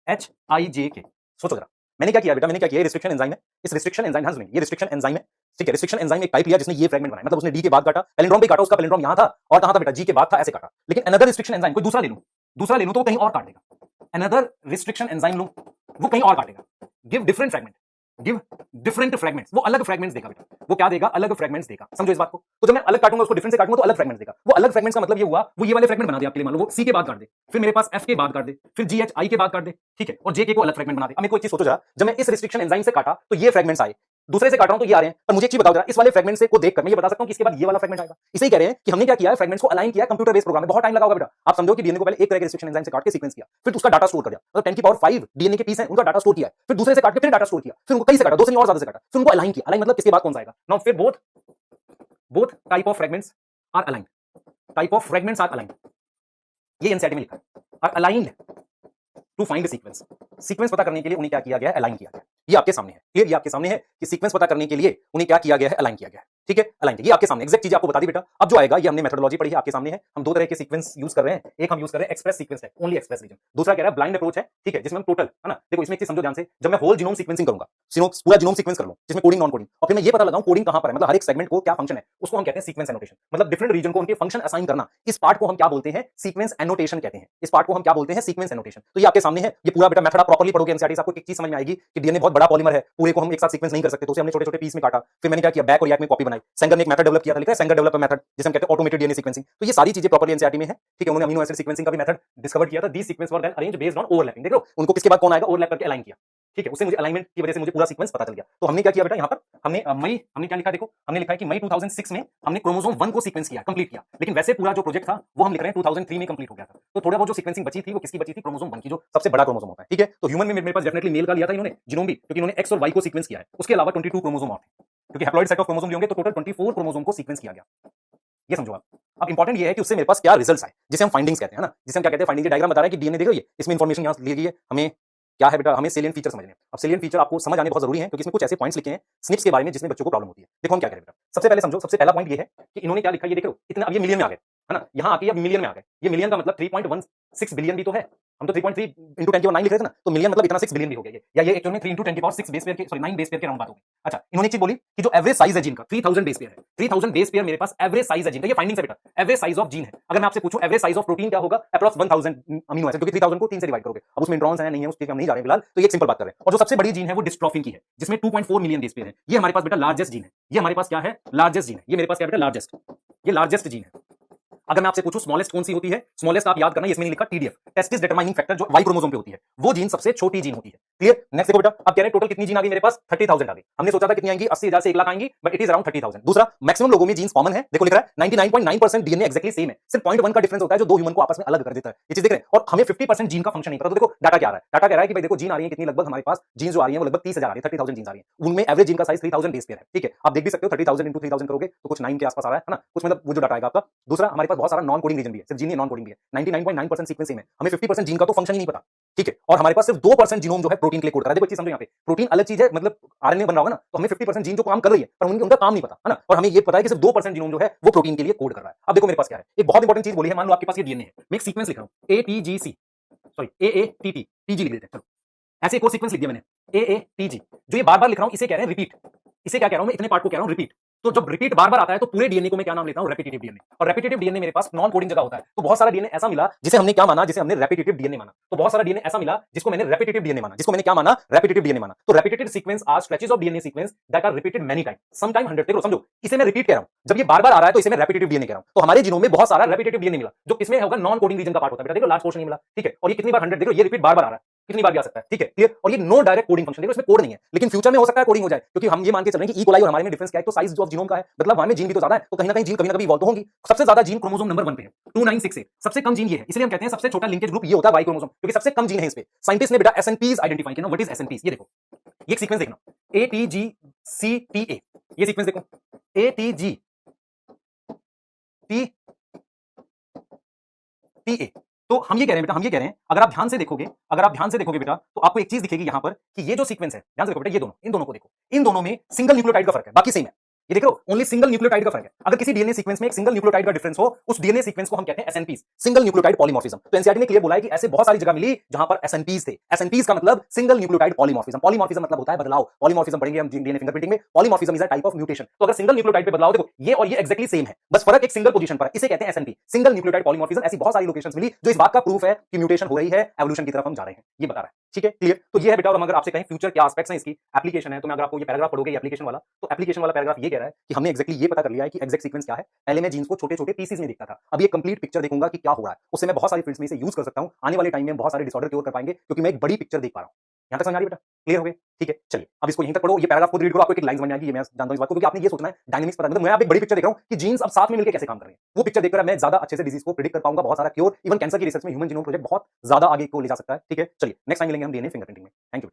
HIJK। सोचो जरा, मैंने क्या किया बेटा, मैंने क्या किया, रिस्ट्रिक्शन एंजाइम है, इस रिस्ट्रिक्शन एंजाइम ध्यान सुनिए, ये रिस्ट्रिक्शन एंजाइम है, ठीक है। रिस्ट्रिक्शन एंजाइम एक टाइप लिया जिसने ये फ्रेगमेंट बनाया, मतलब उसने डी के बाद काटा, पैलिंड्रोम पे काटा, उसका पैलिंड्रोम यहां था और कहां था बेटा, जी के बाद था, ऐसे काटा। लेकिन अनदर रिस्ट्रिक्शन एंजाइम कोई दूसरा ले लूं तो वो कहीं और काट देगा। अनदर रिस्ट्रिक्शन एंजाइम लूं, वो कहीं और काटेगा। Give different fragment, give different fragments, वो अलग फ्रेगमेंट्स देगा बेटा, वो क्या देगा, अलग फ्रेगमेंट्स देगा। समझो इस बात को। तो जब मैं अलग काटूंगा उसको, डिफरेंट से काटूंगा तो अलग फ्रेगमेंट्स देगा। वो अलग फ्रेगमेंट्स का मतलब ये हुआ, वो ये वाले फ्रेगमेंट बना दे आपके लिए, मान लो वो सी के बाद काट दे, फिर मेरे पास एफ के बाद काट दे, फिर जी एच आई के बाद काट दे, ठीक है, और जे के को अलग फ्रेगमेंट बना दे। अब मेरे को एक चीज सोचो जरा, जब मैं इस रिस्ट्रिक्शन एंजाइम से काटा तो ये फ्रेगमेंट्स आए, दूसरे से काट रहा हूं तो ये आ रहे हैं, पर मुझे एक चीज बताओ जरा, इस वाले फ्रेगमेंट से को देखकर मैं ये बता सकता हूं कि इसके बाद ये वाला फ्रेगमेंट आएगा। इसे ही कह रहे हैं कि हमने क्या किया है, फ्रेगमेंट्स को अलाइन किया कंप्यूटर बेस्ड प्रोग्राम में। बहुत टाइम लगा होगा बेटा। आप समझो कि डीएनए को पहले एक तरह के रिस्ट्रिक्शन एंजाइम से काट के सीक्वेंस किया, फिर उसका डाटा स्टोर कर दिया, मतलब 10 की पावर 5 डीएनए के पीस है, उनका डाटा स्टोर किया, फिर दूसरे से काट के फिर डाटा स्टोर किया, फिर उनको कई से काटा, दो से नहीं और ज्यादा से काटा, फिर उनको अलाइन किया। अलाइन मतलब किसके बाद कौन सा आएगा। नाउ फिर both type of fragments are aligned, type of fragments are aligned, ये एनसीईआरटी में लिखा है। Are aligned to find sequence, sequence पता करने के लिए उन्हें क्या किया गया है, अलाइन किया गया। ये आपके सामने है, क्लियर, ये आपके सामने है कि सीक्वेंस पता करने के लिए उन्हें क्या किया गया है, अलाइन किया गया है, ठीक है, अलाइन। ये आपके सामने एग्जैक्ट चीज आपको बता दी बेटा। अब जो आएगा ये हमने मेथोडोलॉजी पढ़ी है, आपके सामने है। हम दो तरह के सीक्वेंस यूज कर रहे हैं, एक हम यूज कर रहे हैं एक्सप्रेस सीक्वेंस है, ओनली एक्सप्रेस रीजन, दूसरा कह रहा है ब्लाइंड अप्रोच है, ठीक है, जिसमें हम टोटल, है ना, देखो इसमें एक चीज समझो ध्यान से, जब मैं होल जीनोम सीक्वेंसिंग करूंगा, पूरा जीनोम सीक्वेंस कर लूं जिसमें कोडिंग नॉन कोडिंग, और फिर मैं ये पता लगाऊं कोडिंग कहां पर है, मतलब हर एक सेगमेंट को क्या फंक्शन है, उसको हम कहते हैं सीक्वेंस एनोटेशन, मतलब डिफरेंट रीजन को उनके फंक्शन असाइन करना। इस पार्ट को हम क्या बोलते हैं, सीक्वेंस एनोटेशन कहते हैं। इस पार्ट को हम क्या बोलते हैं, सीक्वेंस एनोटेशन। तो ये आपके सामने है, ये पूरा बेटा मेथड आप प्रॉपर्ली पढ़ोगे एनसीईआरटी, आपको एक चीज समझ में आएगी कि डीएनए बहुत बड़ा पॉलीमर है, पूरे को हम एक साथ सीक्वेंस नहीं कर सकते, तो उसे हमने छोटे छोटे पीस में काटा, फिर मैंने क्या किया, बैक और याक में कॉपी बनाई। सेंगर ने एक मेथड डेवलप किया था, लिखा है सेंगर डेवलपर मेथड, जिसे हम कहते हैं ऑटोमेटेड डीएनए सीक्वेंसिंग। तो ये सारी चीजें प्रॉपर्ली एनसीईआरटी में है, ठीक है। उन्होंने अमीनो एसिड सीक्वेंसिंग का भी मेथड डिस्कवर किया था। These sequence were then arranged based on overlapping, देख लो उनको किसके बाद कौन आएगा, ओवरलैप करके अलाइन किया, ठीक है। उससे मुझे अलाइनमेंट की वजह से मुझे पूरा सीक्वेंस पता चल गया। तो हमने क्या किया बेटा, यहाँ पर हमने क्या लिखा, देखो हमने लिखा है कि मई 2006 में हमने क्रोमोसोम 1 को सीक्वेंस किया, कंप्लीट किया। लेकिन वैसे पूरा जो प्रोजेक्ट था वो हम लिख रहे हैं 2003 में कंप्लीट हो गया था। तो थोड़ा बहुत जो सीक्वेंसिंग बची थी वो किसकी बची थी, क्रोमोसोम 1 की, जो सबसे बड़ा क्रोमोसोम होता है, ठीक है। तो ह्यूमन में मेरे पास डेफिनेटली मेल का लिया था इन्होंने, जीनोम भी, क्योंकि इन्होंने एक्स और वाई को सीक्वेंस किया है। उसके अलावा 22 क्रोमोसोम और थे, क्योंकि हैप्लॉइड सेट ऑफ क्रोमोसोम लिए होंगे तो टोटल 24 क्रोमोसोम को सीक्वेंस किया गया। ये समझो आप। अब इंपॉर्टेंट ये है कि उससे मेरे पास क्या रिजल्ट्स आए, जिसे हम फाइंडिंग्स कहते हैं ना, जिसे हम क्या कहते हैं, फाइंडिंग डायग्राम बता रहा है कि डीएनए देखो ये, इसमें इंफॉर्मेशन यहां ली गई है, हमें क्या है बेटा, हमें सेलिएंट फीचर समझने हैं। अब सेलिएंट फीचर आपको समझ आने बहुत जरूरी है, क्योंकि इसमें कुछ ऐसे पॉइंट्स लिखे हैं स्निप्स के बारे में जिसमें बच्चों को प्रॉब्लम होती है। देखो हम क्या करें बेटा, सबसे पहले समझो, सबसे पहला पॉइंट ये है कि इन्होंने क्या लिखा है, ये देखो इतना, अब ये मिलियन में आ गए, है ना, यहां आके अब मिलियन में आ गए। ये मिलियन का मतलब 3.16 बिलियन भी तो है, हम तो 3.3 into 10 की पावर 9 लिख रहे थे ना, तो मिलियन मतलब इतना 6 बिलियन भी हो गया ये, या ये एक्चुअली में 3 into 10 की पावर 6 बेस पेयर के, सॉरी 9 बेस पेयर के राउंड बात हो गई। अच्छा, इन्होंने एक चीज बोली कि जो एवरेज साइज है जीन का 3000 बेस पेयर है, 3000 बेस पेयर मेरे पास एवरेज साइज है जीन का, ये फाइंडिंग्स है बेटा, एवरेज साइज ऑफ जीन है। अगर मैं आपसे पूछूं एवरेज साइज ऑफ प्रोटीन क्या होगा, अप्रॉक्स 1000 अमीनो एसिड, क्योंकि 3000 को 3 से डिवाइड करोगे। अब उसमें इंट्रॉन्स है नहीं है, उसके हम नहीं जा रहे फिलहाल, तो ये एक सिंपल बात कर रहे हैं। और जो सबसे बड़ी जीन है वो डिस्ट्रोफिन की है, जिसमें 2.4 मिलियन बेस पेयर है। ये हमारे पास बेटा लार्जेस्ट जीन है, ये हमारे पास क्या है, लार्जेस्ट जीन है। ये मेरे पास क्या बेटा, लार्जेस्ट, ये लार्जेस्ट जीन है। अगर मैं आपसे पूछूं स्मॉलेस्ट कौन सी होती है, स्मॉलेस्ट आप याद करना, इसमें नहीं लिखा टीडीएफ, टेस्टिस डिटरमाइनिंग फैक्टर, जो वाई क्रोमोसोम पे होती है, वो जीन सबसे छोटी जीन होती है। क्लियर। नेक्स्ट देखो बेटा, अब कह रहे हैं टोटल कितनी जीन आ गई मेरे पास, 30,000 आ गई। हमने सोचा था कितनी आएंगी, 80,000 से 1 लाख आएंगी, बट इट इज अराउंड 30,000। दूसरा, मैक्सिमम लोगों में जीन्स कॉमन है, देखो लिख रहा है 99.9% डीएनए एक्जेक्टली सेम है, सिर्फ 0.1 का डिफरेंस होता है जो दो ह्यूमन को आपस में अलग कर देता है। ये चीज देख रहे हैं, और हमें 50% जीन का फंक्शन नहीं पता। तो देखो डाटा क्या आ रहा है, डाटा कह रहा है कि भाई देखो जीन आ रही है कितनी, लगभग हमारे पास जीन जो आ रही है वो लगभग 30,000 आ रही है, 30,000 जीन आ रही है। उनमें एवरेज जीन का साइज 3000 बेस पेयर है, ठीक है। आप देख भी सकते हो 30,000 into 3000 करोगे तो कुछ 9 के आसपास आ रहा है ना, कुछ मतलब वो जो डाटा आएगा आपका। दूसरा, हमारे पास बहुत सारा नॉन कोडिंग रीजन भी है, सिर्फ जीन ही नॉन कोडिंग भी है, 99.9% सीक्वेंस सेम है। हमें 50% जीन का तो फंक्शन ही नहीं पता, ठीक है। और हमारे पास सिर्फ 2% जीनोम जो है प्रोटीन के लिए कोड कर रहा है। देखो चीज समझो, यहाँ पे प्रोटीन अलग चीज है, मतलब आरएनए बन रहा होगा ना, तो हमें 50% जीन जो काम कर रही है पर उनका काम नहीं पता, है ना। और हमें ये पता है कि सिर्फ 2% जीनोम जो है वो प्रोटीन के लिए कोड कर रहा है। अब देखो मेरे पास क्या है, एक बहुत इंपॉर्टेंट चीज बोली है, मान लो आपके पास ये डीएनए है, मैं एक सीक्वेंस लिख रहा हूं एटीजीसी, सॉरी एएटीटी, टीजी लिख देते हैं, चलो ऐसे एक और सीक्वेंस लिख दिया मैंने एएटीजी। जो ये बार बार लिख रहा हूं इसे कह रहे हैं रिपीट। इसे क्या कह रहा हूं मैं, इतने पार्ट को कह रहा हूं रिपीट। तो जब रिपीट बार बार आता है तो पूरे डीएनए को मैं क्या नाम लेता हूं, रेपिटेटिव डीएनए। और रेपिटेटिव डीएनए मेरे पास नॉन कोडिंग जगह होता है, तो बहुत सारा डीएनए ऐसा मिला जिसे हमने क्या माना, जिसे हमने रेपिटेटिव डीएनए माना। तो बहुत सारा डीएनए ऐसा मिला जिसको मैंने रेपिटेटिव डीएनए माना, जिसको मैंने क्या माना, रेपिटेटिव डीएनए माना। तो repetitive sequence are stretches of DNA sequence that are repeated many time, some time 100। देखो समझो, इसे मैं रिपीट कह रहा हूं, जब ये बार बार आ रहा है तो इसे मैं रेपिटेटिव डीएनए कह रहा हूं। तो हमारे जीनोम में बहुत सारा रेपिटेटिव डीएनए मिला, जो इसमें होगा नॉन कोडिंग रीजन का पार्ट होता है बेटा। देखो लार्ज पोर्शन नहीं मिला, ठीक है। और ये कितनी बार 100, देखो ये रिपीट बार बार आ रहा है, कितनी बार भी आ सकता है, ठीक है, क्लियर। और ये नो डायरेक्ट कोडिंग फंक्शन, देखो इसमें कोड नहीं है, लेकिन फ्यूचर में हो सकता है कोडिंग हो जाए, क्योंकि हम ये मान के चल रहे हैं कि ई कोलाई और हमारे में डिफरेंस क्या है, तो साइज ऑफ जीनोम का है, मतलब हमारे में जीन भी तो ज्यादा है, तो कहीं ना कहीं जीन कभी ना कभी इवॉल्व तो होंगी। सबसे ज्यादा जीन क्रोमोसोम नंबर 1 पे है, 2968, सबसे कम जीन ये है, इसलिए हम कहते हैं सबसे छोटा लिंकेज ग्रुप ये होता है वाई क्रोमोसोम, क्योंकि सबसे कम जीन है इस पे। साइंटिस्ट ने बेटा एसएनपीज आइडेंटिफाई किया ना, व्हाट इज एसएनपीज, ये देखो, ये एक सीक्वेंस देखना, एटीजीसीटीए, ये सीक्वेंस देखो, एटीजी टीए। तो हम ये कह रहे हैं बेटा, हम ये कह रहे हैं, अगर आप ध्यान से देखोगे, अगर आप ध्यान से देखोगे बेटा, तो आपको एक चीज दिखेगी यहां पर कि ये जो सीक्वेंस है, ध्यान से देखो बेटा, ये दोनों, इन दोनों को देखो, इन दोनों में सिंगल न्यूक्लियोटाइड का फर्क है, बाकी सेम है। ये देख लो, ओनली सिंगल न्यूक्लियोटाइड का फर्क है। अगर किसी डीएनए सीक्वेंस में एक सिंगल न्यूक्लियोटाइड का डिफरेंस हो, उस डीएनए सीक्वेंस को हम कहते हैं एसएनपीस, सिंगल न्यूक्लियोटाइड पॉलीमॉर्फिज्म। तो एनसीईआरटी ने क्लियर बोला है कि ऐसे बहुत सारी जगह मिली जहां पर एसएनपीस थे। एसएनपीस का मतलब सिंगल न्यूक्लियोटाइड पॉलीमॉर्फिज्म। पॉलीमॉर्फिज्म मतलब होता है बदलाव। पॉलीमॉर्फिज्म पढ़ेंगे हम डीएनए फिंगरप्रिंटिंग में। Polymorphism is a type of mutation. तो अगर सिंगल न्यूक्लियोटाइड पे बदलाव, देखो ये और ये एक्जेक्टली सेम है, बस फर्क एक सिंगल पोजीशन पर है, इसे कहते हैं एसएनपी, सिंगल न्यूक्लियोटाइड पॉलीमॉर्फिज्म। ऐसी बहुत सारी लोकेशंस मिली जो इस बात का प्रूफ है कि म्यूटेशन हो रही है, एवोल्यूशन की तरफ हम जा रहे हैं, ये बता रहा है। ठीक है, क्लियर। तो ये है बेटा। और हम अगर आपसे कहें फ्यूचर क्या एस्पेक्ट्स हैं इसकी, एप्लीकेशन है, तो मैं अगर आपको ये पैराग्राफ पढ़ोगे एप्लीकेशन वाला, तो एप्लीकेशन वाला पैराग्राफ ये कह रहा है कि हमने एक्जेक्टली ये पता कर लिया है कि एग्जैक्ट सीक्वेंस क्या है। पहले मैं जीन्स को छोटे छोटे पीसेस में देखता था, अब ये कंप्लीट पिक्चर देखूंगा कि क्या हो रहा है, उससे मैं बहुत सारी फील्ड्स में इसे यूज कर सकता हूं। आने वाले टाइम में बहुत सारे डिसऑर्डर क्योर कर पाएंगे क्योंकि मैं एक बड़ी पिक्चर देख पा रहा हूं। यहां तक समझ आ रही है बेटा? क्लियर हो गया? ठीक है, चलिए अब इसको यहीं तक पढ़ो, ये पैराग्राफ खुद रीड करो, आपको एक लाइन समझ आ जाएगी। ये मैं जानता हूं इस बात को, क्योंकि आपने ये सोचना है डायनामिक्स पता, मतलब मैं आप एक बड़ी पिक्चर देख रहा हूं कि जीन्स अब साथ में मिलकर कैसे काम कर रही है। वो पिक्चर देखकर मैं ज्यादा अच्छे से डिजीज को प्रेडिक्ट कर पाऊंगा, बहुत सारा क्योर, इवन कैंसर की रिसर्च में ह्यूमन जीनोम प्रोजेक्ट बहुत ज्यादा आगे को ले जा सकता है। ठीक है, चलिए नेक्स्ट टाइम मिलेंगे हम डीएनए फिंगरप्रिंटिंग में। Thank you.